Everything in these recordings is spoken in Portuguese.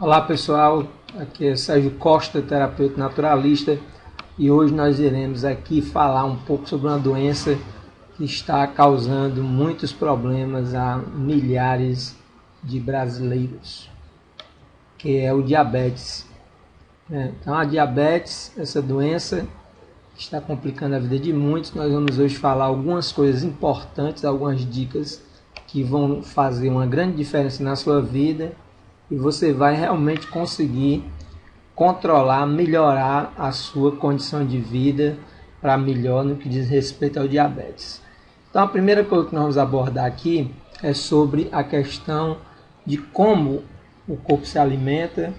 Olá pessoal, aqui é Sérgio Costa, terapeuta naturalista, e hoje nós iremos aqui falar um pouco sobre uma doença que está causando muitos problemas a milhares de brasileiros, que é o diabetes. Então a diabetes, essa doença está complicando a vida de muitos. Nós vamos hoje falar algumas coisas importantes, algumas dicas que vão fazer uma grande diferença na sua vida e você vai realmente conseguir controlar, melhorar a sua condição de vida para melhor no que diz respeito ao diabetes. Então a primeira coisa que nós vamos abordar aqui é sobre a questão de como o corpo se alimenta,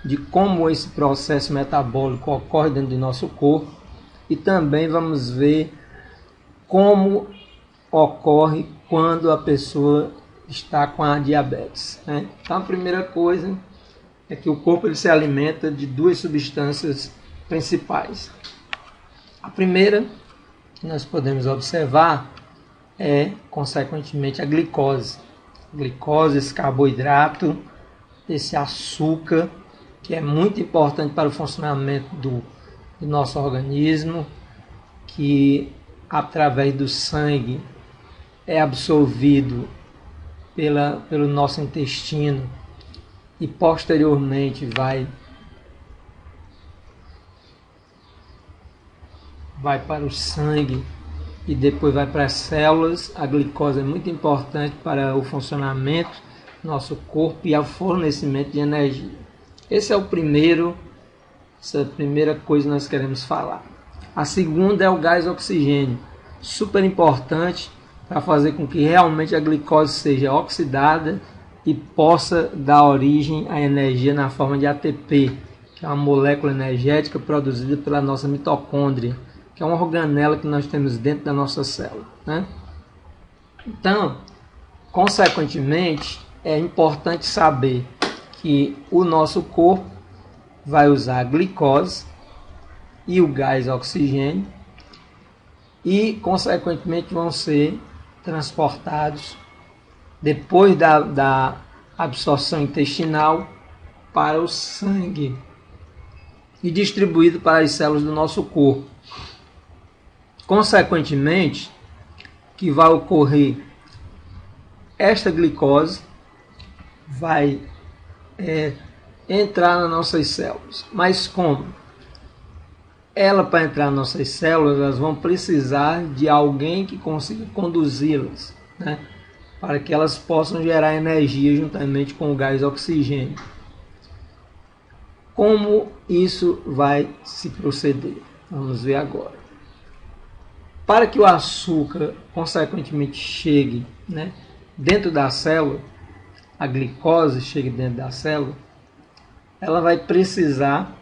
de como esse processo metabólico ocorre dentro do nosso corpo, e também vamos ver como ocorre quando a pessoa está com a diabetes. Então a primeira coisa é que o corpo ele se alimenta de duas substâncias principais. A primeira que nós podemos observar é, consequentemente, a glicose. A glicose, esse carboidrato, esse açúcar, que é muito importante para o funcionamento do nosso organismo, que através do sangue é absorvido pelo nosso intestino e posteriormente vai para o sangue e depois vai para as células. A glicose é muito importante para o funcionamento do nosso corpo e ao fornecimento de energia. Essa é a primeira coisa que nós queremos falar. A segunda é o gás oxigênio, super importante para fazer com que realmente a glicose seja oxidada e possa dar origem à energia na forma de ATP, que é uma molécula energética produzida pela nossa mitocôndria, que é uma organela que nós temos dentro da nossa célula. Então, consequentemente, é importante saber que o nosso corpo vai usar a glicose e o gás oxigênio e, consequentemente, vão ser transportados depois da absorção intestinal para o sangue e distribuído para as células do nosso corpo. Consequentemente, que vai ocorrer, esta glicose vai entrar nas nossas células. Mas como? Ela, para entrar nas nossas células, elas vão precisar de alguém que consiga conduzi-las, para que elas possam gerar energia juntamente com o gás oxigênio. Como isso vai se proceder? Vamos ver agora. Para que o açúcar, consequentemente, chegue dentro da célula, a glicose chegue dentro da célula, ela vai precisar,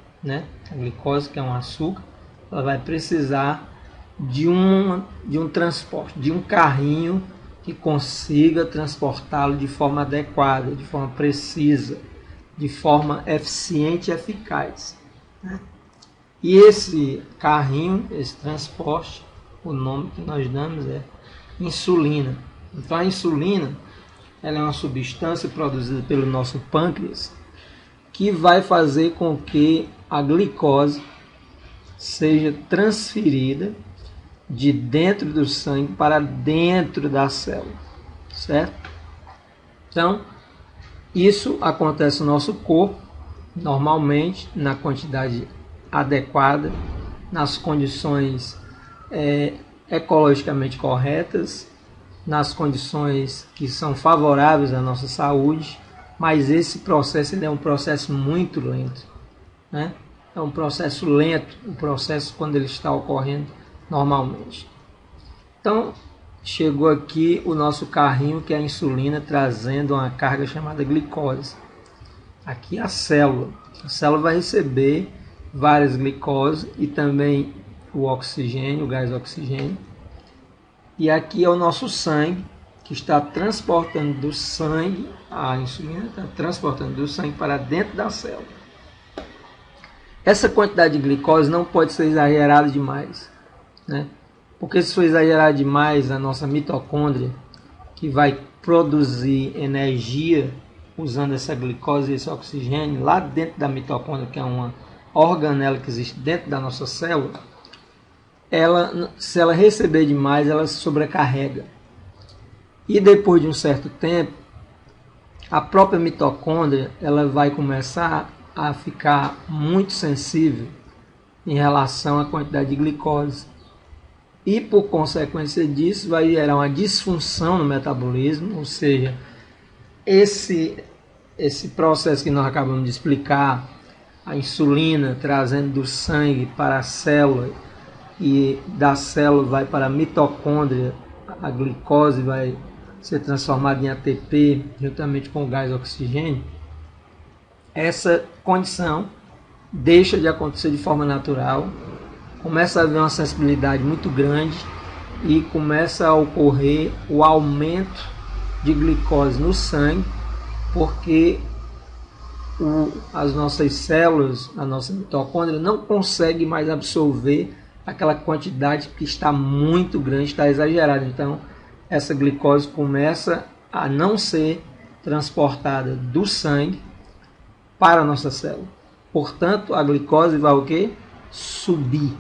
a glicose, que é um açúcar, ela vai precisar de um transporte, de um carrinho que consiga transportá-lo de forma adequada, de forma precisa, de forma eficiente e eficaz. E esse carrinho, esse transporte, o nome que nós damos é insulina. Então a insulina, ela é uma substância produzida pelo nosso pâncreas que vai fazer com que a glicose seja transferida de dentro do sangue para dentro da célula, certo? Então, isso acontece no nosso corpo, normalmente, na quantidade adequada, nas condições ecologicamente corretas, nas condições que são favoráveis à nossa saúde, mas esse processo é um processo muito lento. É um processo lento, o processo quando ele está ocorrendo normalmente. Então, chegou aqui o nosso carrinho, que é a insulina, trazendo uma carga chamada glicose. Aqui a célula vai receber várias glicoses e também o oxigênio, o gás oxigênio. E aqui é o nosso sangue, que está transportando do sangue, a insulina está transportando do sangue para dentro da célula. Essa quantidade de glicose não pode ser exagerada demais, porque se for exagerada demais, a nossa mitocôndria, que vai produzir energia usando essa glicose e esse oxigênio lá dentro da mitocôndria, que é uma organela que existe dentro da nossa célula, se ela receber demais, ela se sobrecarrega. E depois de um certo tempo, a própria mitocôndria ela vai começar a ficar muito sensível em relação à quantidade de glicose. E por consequência disso vai gerar uma disfunção no metabolismo, ou seja, esse processo que nós acabamos de explicar, a insulina trazendo do sangue para a célula e da célula vai para a mitocôndria, a glicose vai ser transformada em ATP juntamente com o gás oxigênio. Essa condição deixa de acontecer de forma natural, começa a haver uma sensibilidade muito grande e começa a ocorrer o aumento de glicose no sangue, porque as nossas células, a nossa mitocôndria não consegue mais absorver aquela quantidade que está muito grande, está exagerada. Então essa glicose começa a não ser transportada do sangue para a nossa célula. Portanto, a glicose vai o quê? Subir.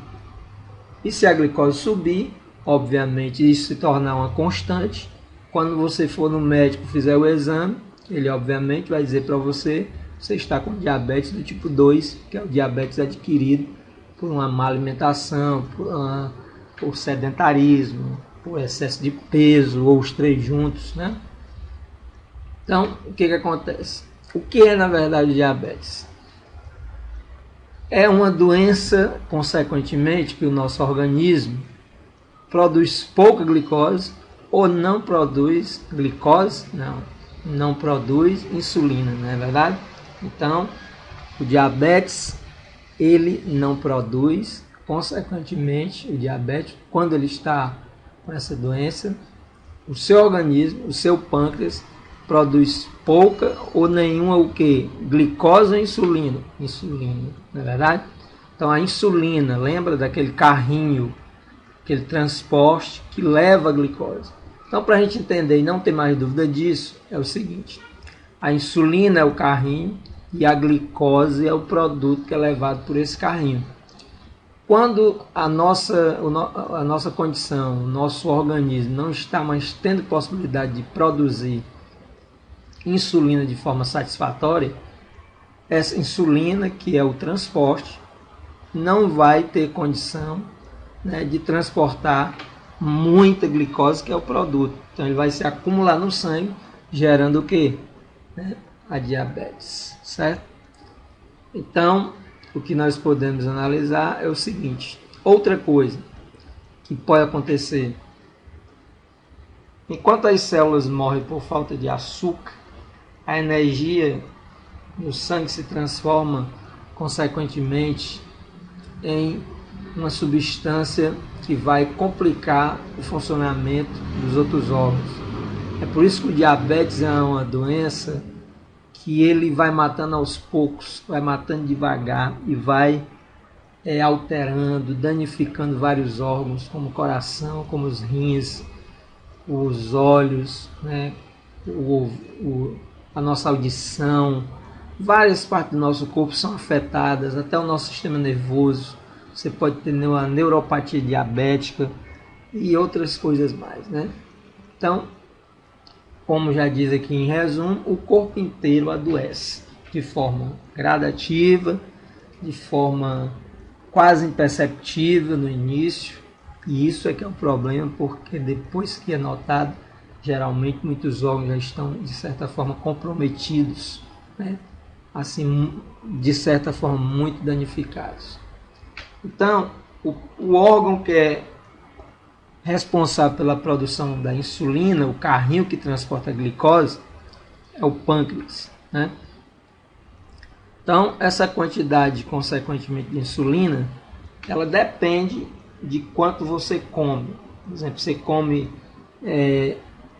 E se a glicose subir, obviamente isso se tornar uma constante, quando você for no médico fizer o exame, ele obviamente vai dizer para você está com diabetes do tipo 2, que é o diabetes adquirido por uma má alimentação, por sedentarismo, por excesso de peso, ou os três juntos, né? Então, o que acontece? O que é, na verdade, o diabetes? É uma doença, consequentemente, que o nosso organismo produz pouca glicose ou não produz glicose, não produz insulina, não é verdade? Então, o diabetes, ele não produz, consequentemente, o diabetes, quando ele está com essa doença, o seu organismo, o seu pâncreas, produz pouca ou nenhuma o que? Glicose ou insulina? Insulina, não é verdade? Então a insulina, lembra daquele carrinho, aquele transporte que leva a glicose. Então para a gente entender e não ter mais dúvida disso, é o seguinte: a insulina é o carrinho e a glicose é o produto que é levado por esse carrinho. Quando a nossa condição, o nosso organismo não está mais tendo possibilidade de produzir insulina de forma satisfatória, essa insulina, que é o transporte, não vai ter condição, né, de transportar muita glicose, que é o produto. Então ele vai se acumular no sangue, gerando o quê? A diabetes, certo? Então, o que nós podemos analisar é o seguinte: outra coisa que pode acontecer, enquanto as células morrem por falta de açúcar, a energia no sangue se transforma, consequentemente, em uma substância que vai complicar o funcionamento dos outros órgãos. É por isso que o diabetes é uma doença que ele vai matando aos poucos, vai matando devagar e vai alterando, danificando vários órgãos, como o coração, como os rins, os olhos, né, a nossa audição. Várias partes do nosso corpo são afetadas, até o nosso sistema nervoso. Você pode ter uma neuropatia diabética e outras coisas mais, né? Então, como já diz aqui em resumo, o corpo inteiro adoece de forma gradativa, de forma quase imperceptível no início, e isso é que é o problema, porque depois que é notado, geralmente muitos órgãos já estão de certa forma comprometidos, né? Assim, de certa forma muito danificados. Então, o órgão que é responsável pela produção da insulina, o carrinho que transporta a glicose, é o pâncreas, né? Então, essa quantidade, consequentemente, de insulina, ela depende de quanto você come. Por exemplo, você come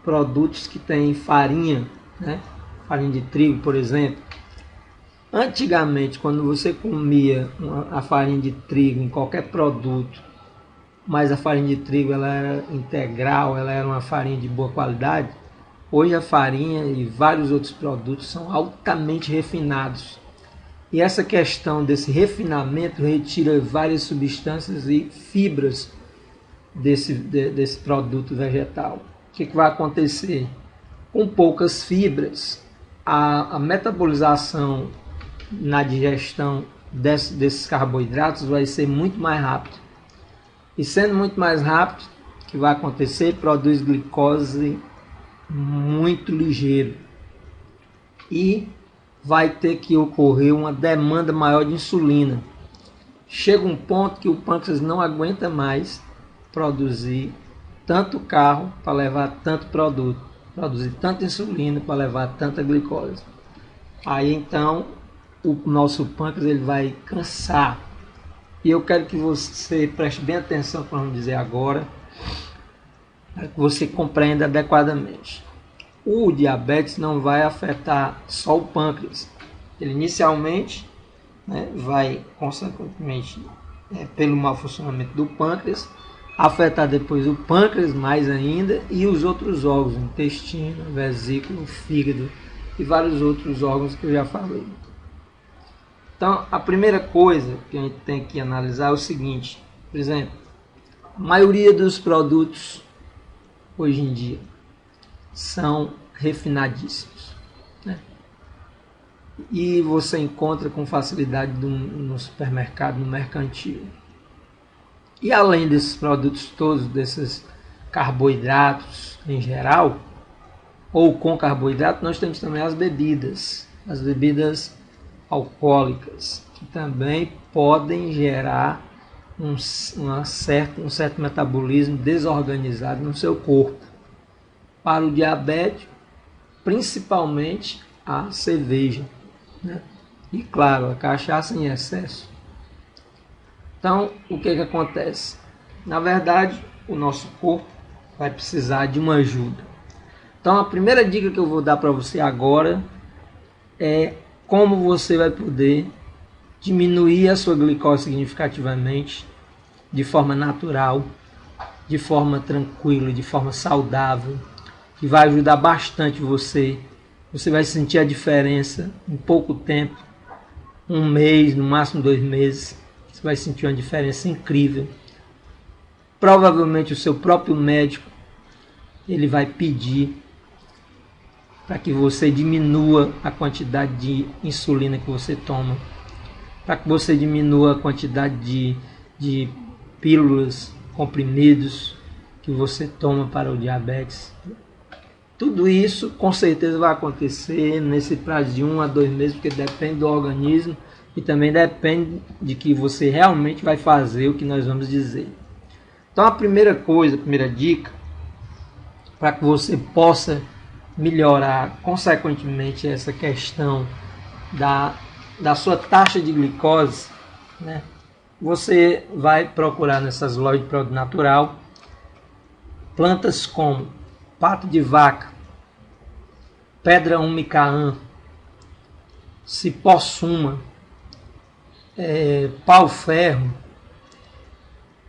produtos que têm farinha, né? Farinha de trigo, por exemplo. Antigamente, quando você comia a farinha de trigo em qualquer produto, mas a farinha de trigo ela era integral, ela era uma farinha de boa qualidade, Hoje a farinha e vários outros produtos são altamente refinados. E essa questão desse refinamento retira várias substâncias e fibras desse produto vegetal. O que vai acontecer? Com poucas fibras, a metabolização na digestão desses carboidratos vai ser muito mais rápido. E sendo muito mais rápido, o que vai acontecer? Produz glicose muito ligeiro. E vai ter que ocorrer uma demanda maior de insulina. Chega um ponto que o pâncreas não aguenta mais produzir tanto carro para levar tanto produto, produzir tanta insulina para levar tanta glicose. Aí então o nosso pâncreas ele vai cansar. E eu quero que você preste bem atenção no que vamos dizer agora, para que você compreenda adequadamente. O diabetes não vai afetar só o pâncreas. Ele inicialmente vai, consequentemente, pelo mau funcionamento do pâncreas, afetar depois o pâncreas mais ainda e os outros órgãos, intestino, vesícula, fígado e vários outros órgãos que eu já falei. Então, a primeira coisa que a gente tem que analisar é o seguinte, por exemplo, a maioria dos produtos hoje em dia são refinadíssimos, né? E você encontra com facilidade no supermercado, no mercantil. E além desses produtos todos, desses carboidratos em geral, ou com carboidrato, nós temos também as bebidas alcoólicas, que também podem gerar um certo metabolismo desorganizado no seu corpo. Para o diabético, principalmente a cerveja, né? E claro, a cachaça em excesso. Então, o que acontece? Na verdade, o nosso corpo vai precisar de uma ajuda. Então, a primeira dica que eu vou dar para você agora é como você vai poder diminuir a sua glicose significativamente, de forma natural, de forma tranquila, de forma saudável, que vai ajudar bastante você. Você vai sentir a diferença em pouco tempo, 1 mês, no máximo 2 meses. Você vai sentir uma diferença incrível. Provavelmente o seu próprio médico ele vai pedir para que você diminua a quantidade de insulina que você toma, para que você diminua a quantidade de pílulas, comprimidos que você toma para o diabetes. Tudo isso com certeza vai acontecer nesse prazo de 1 a 2 meses, porque depende do organismo e também depende de que você realmente vai fazer o que nós vamos dizer. Então a primeira dica, para que você possa melhorar consequentemente essa questão da sua taxa de glicose, né? Você vai procurar nessas lojas de produto natural plantas como pato de vaca, pedra umicaã, cipó-suma, pau-ferro,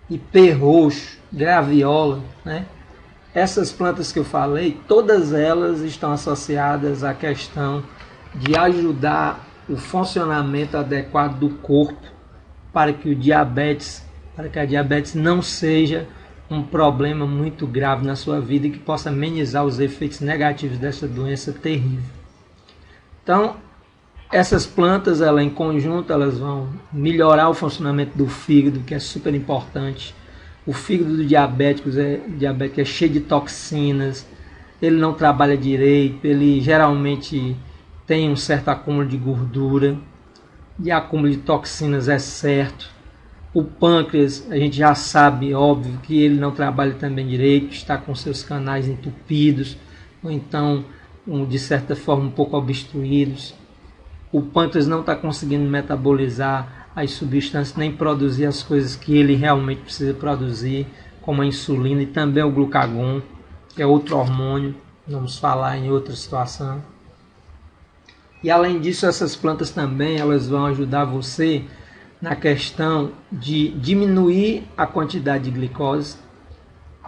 ipê roxo, graviola, né? Essas plantas que eu falei, todas elas estão associadas à questão de ajudar o funcionamento adequado do corpo para que a diabetes não seja um problema muito grave na sua vida e que possa amenizar os efeitos negativos dessa doença terrível. Então, essas plantas, em conjunto, elas vão melhorar o funcionamento do fígado, que é super importante. O fígado do diabético é cheio de toxinas, ele não trabalha direito, ele geralmente tem um certo acúmulo de gordura, e acúmulo de toxinas é certo. O pâncreas, a gente já sabe, óbvio, que ele não trabalha também direito, está com seus canais entupidos, ou então, de certa forma, um pouco obstruídos. O pâncreas não está conseguindo metabolizar as substâncias, nem produzir as coisas que ele realmente precisa produzir, como a insulina e também o glucagon, que é outro hormônio, vamos falar em outra situação. E além disso, essas plantas também elas vão ajudar você na questão de diminuir a quantidade de glicose,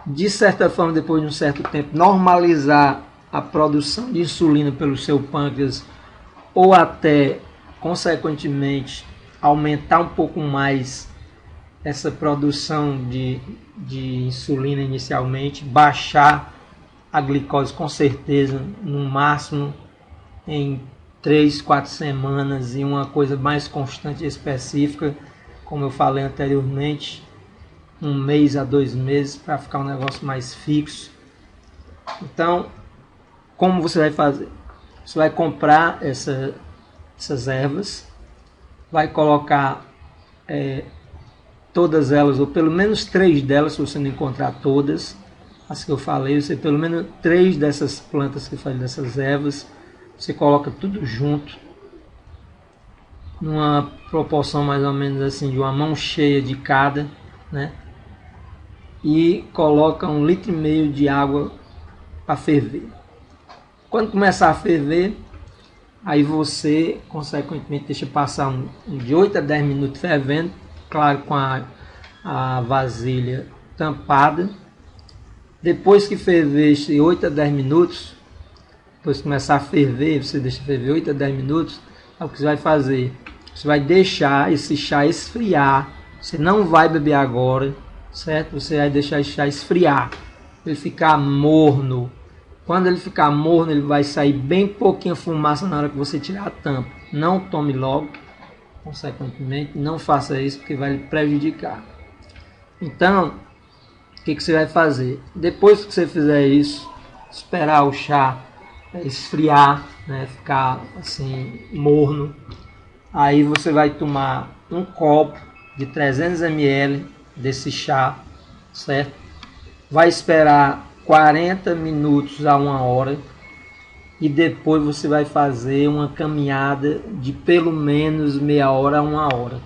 de certa forma, depois de um certo tempo, normalizar a produção de insulina pelo seu pâncreas, ou até, consequentemente, aumentar um pouco mais essa produção de insulina inicialmente, baixar a glicose com certeza, no máximo em 3, 4 semanas, e uma coisa mais constante e específica, como eu falei anteriormente, 1 mês a 2 meses, para ficar um negócio mais fixo. Então, como você vai fazer? Você vai comprar essas ervas, vai colocar todas elas, ou pelo menos 3 delas, se você não encontrar todas, as que eu falei, você pelo menos 3 dessas plantas que eu falei, dessas ervas, você coloca tudo junto, numa proporção mais ou menos assim, de uma mão cheia de cada, né? E coloca 1,5 litro de água para ferver. Quando começar a ferver, aí você, consequentemente, deixa passar de 8 a 10 minutos fervendo, claro, com a vasilha tampada. Depois que ferver de 8 a 10 minutos, depois que começar a ferver, você deixa ferver 8 a 10 minutos, é o que você vai fazer. Você vai deixar esse chá esfriar, você não vai beber agora, certo? Você vai deixar esse chá esfriar, ele ficar morno. Quando ele ficar morno, ele vai sair bem pouquinha fumaça na hora que você tirar a tampa. Não tome logo, consequentemente, não faça isso porque vai lhe prejudicar. Então, o que você vai fazer? Depois que você fizer isso, esperar o chá esfriar, né, ficar assim morno, aí você vai tomar um copo de 300 ml desse chá, certo? Vai esperar 40 minutos a 1 hora e depois você vai fazer uma caminhada de pelo menos meia hora a 1 hora,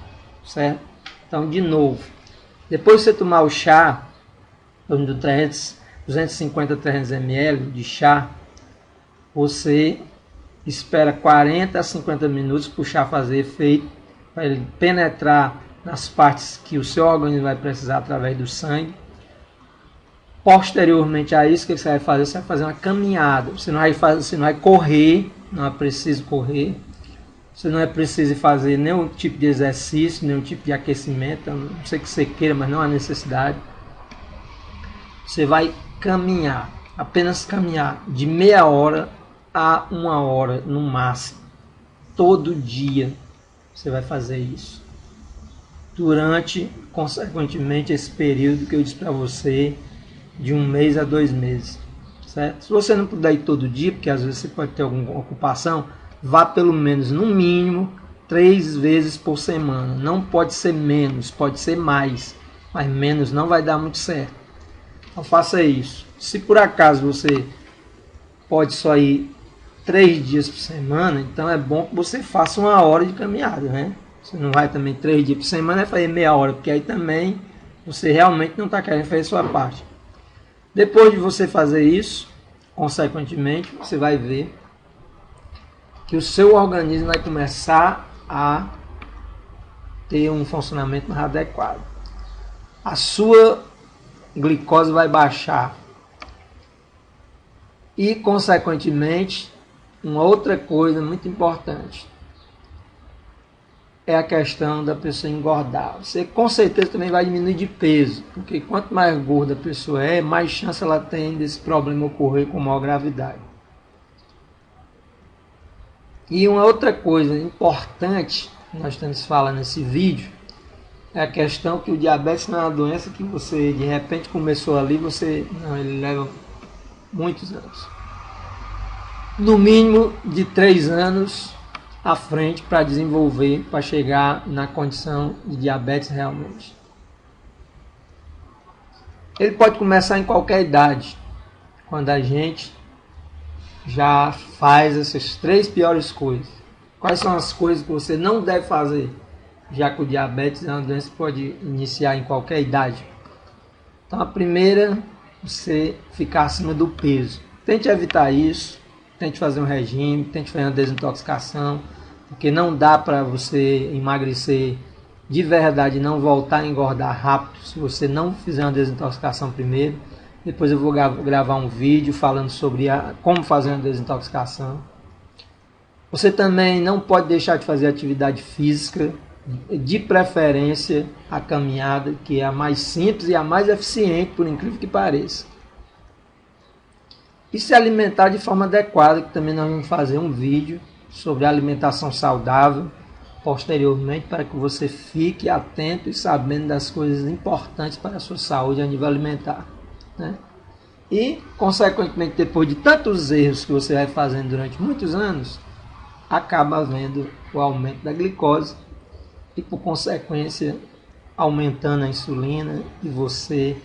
certo? Então, de novo, depois que você tomar o chá, de 250 a 300 ml de chá, você espera 40 a 50 minutos para o chá fazer efeito, para ele penetrar nas partes que o seu organismo vai precisar através do sangue. Posteriormente a isso, que você vai fazer? Você vai fazer uma caminhada. Você não vai correr, não é preciso correr. Você não é preciso fazer nenhum tipo de exercício, nenhum tipo de aquecimento. A não sei que você queira, mas não há necessidade. Você vai caminhar, apenas caminhar de meia hora a 1 hora no máximo. Todo dia você vai fazer isso. Durante, consequentemente, esse período que eu disse para você, de 1 mês a 2 meses. Certo? Se você não puder ir todo dia, porque às vezes você pode ter alguma ocupação, vá pelo menos, no mínimo, 3 vezes por semana. Não pode ser menos, pode ser mais, mas menos não vai dar muito certo. Então faça isso. Se por acaso você pode só ir 3 dias por semana, então é bom que você faça 1 hora de caminhada, né? Você não vai também 3 dias por semana, é fazer meia hora, porque aí também você realmente não está querendo fazer a sua parte. Depois de você fazer isso, consequentemente, você vai ver que o seu organismo vai começar a ter um funcionamento mais adequado. A sua glicose vai baixar. E, consequentemente, uma outra coisa muito importante é a questão da pessoa engordar. Você com certeza também vai diminuir de peso, porque quanto mais gorda a pessoa é, mais chance ela tem desse problema ocorrer com maior gravidade. E uma outra coisa importante que nós temos que falar nesse vídeo é a questão que o diabetes não é uma doença que você de repente começou ali, ele leva muitos anos. No mínimo de 3 anos à frente para desenvolver, para chegar na condição de diabetes realmente. Ele pode começar em qualquer idade, quando a gente já faz essas 3 piores coisas. Quais são as coisas que você não deve fazer, já que o diabetes é uma doença que pode iniciar em qualquer idade? Então a primeira, você ficar acima do peso. Tente evitar isso. Tente fazer um regime, tente fazer uma desintoxicação, porque não dá para você emagrecer de verdade e não voltar a engordar rápido se você não fizer uma desintoxicação primeiro. Depois eu vou gravar um vídeo falando sobre como fazer uma desintoxicação. Você também não pode deixar de fazer atividade física, de preferência a caminhada, que é a mais simples e a mais eficiente, por incrível que pareça. E se alimentar de forma adequada, que também nós vamos fazer um vídeo sobre alimentação saudável posteriormente, para que você fique atento e sabendo das coisas importantes para a sua saúde a nível alimentar, né? E, consequentemente, depois de tantos erros que você vai fazendo durante muitos anos, acaba havendo o aumento da glicose e, por consequência, aumentando a insulina, e você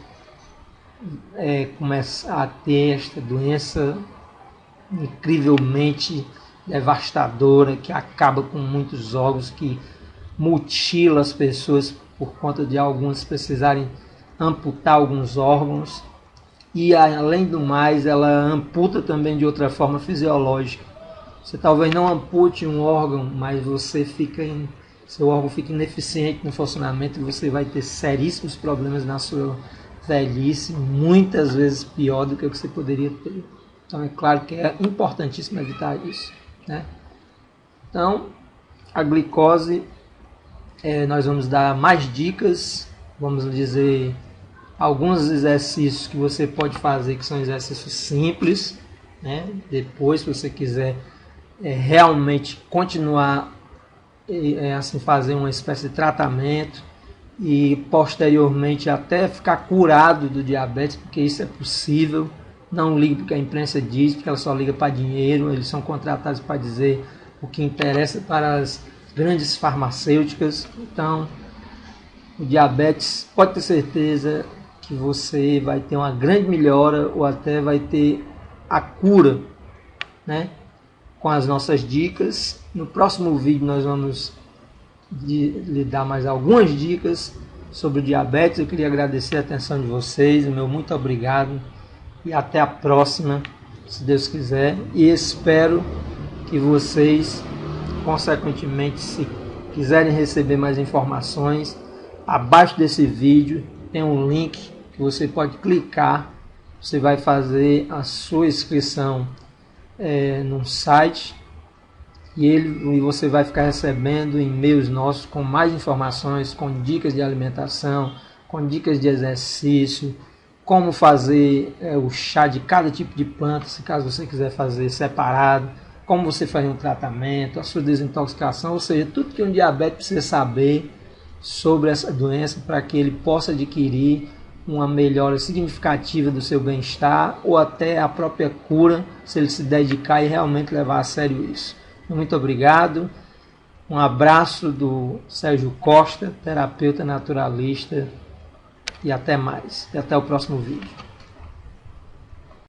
começa a ter esta doença incrivelmente devastadora, que acaba com muitos órgãos, que mutila as pessoas por conta de alguns precisarem amputar alguns órgãos, e além do mais ela amputa também de outra forma fisiológica. Você talvez não ampute um órgão, mas seu órgão fica ineficiente no funcionamento e você vai ter seríssimos problemas na sua velhice, muitas vezes pior do que o que você poderia ter. Então é claro que é importantíssimo evitar isso, né? Então, a glicose, nós vamos dar mais dicas, vamos dizer, alguns exercícios que você pode fazer, que são exercícios simples, né? Depois, se você quiser realmente continuar assim, fazer uma espécie de tratamento e posteriormente até ficar curado do diabetes, porque isso é possível. Não ligue porque a imprensa diz, porque ela só liga para dinheiro. Eles são contratados para dizer o que interessa para as grandes farmacêuticas. Então, o diabetes, pode ter certeza que você vai ter uma grande melhora ou até vai ter a cura, né? Com as nossas dicas. No próximo vídeo nós vamos lhe dar mais algumas dicas sobre o diabetes. Eu queria agradecer a atenção de vocês, o meu muito obrigado. E até a próxima, se Deus quiser. E espero que vocês, consequentemente, se quiserem receber mais informações, abaixo desse vídeo tem um link que você pode clicar. Você vai fazer a sua inscrição num site e você vai ficar recebendo e-mails nossos com mais informações, com dicas de alimentação, com dicas de exercício, como fazer o chá de cada tipo de planta, se caso você quiser fazer separado, como você faz um tratamento, a sua desintoxicação, ou seja, tudo que um diabético precisa saber sobre essa doença para que ele possa adquirir uma melhora significativa do seu bem-estar ou até a própria cura, se ele se dedicar e realmente levar a sério isso. Muito obrigado, um abraço do Sérgio Costa, terapeuta naturalista, e até mais, e até o próximo vídeo.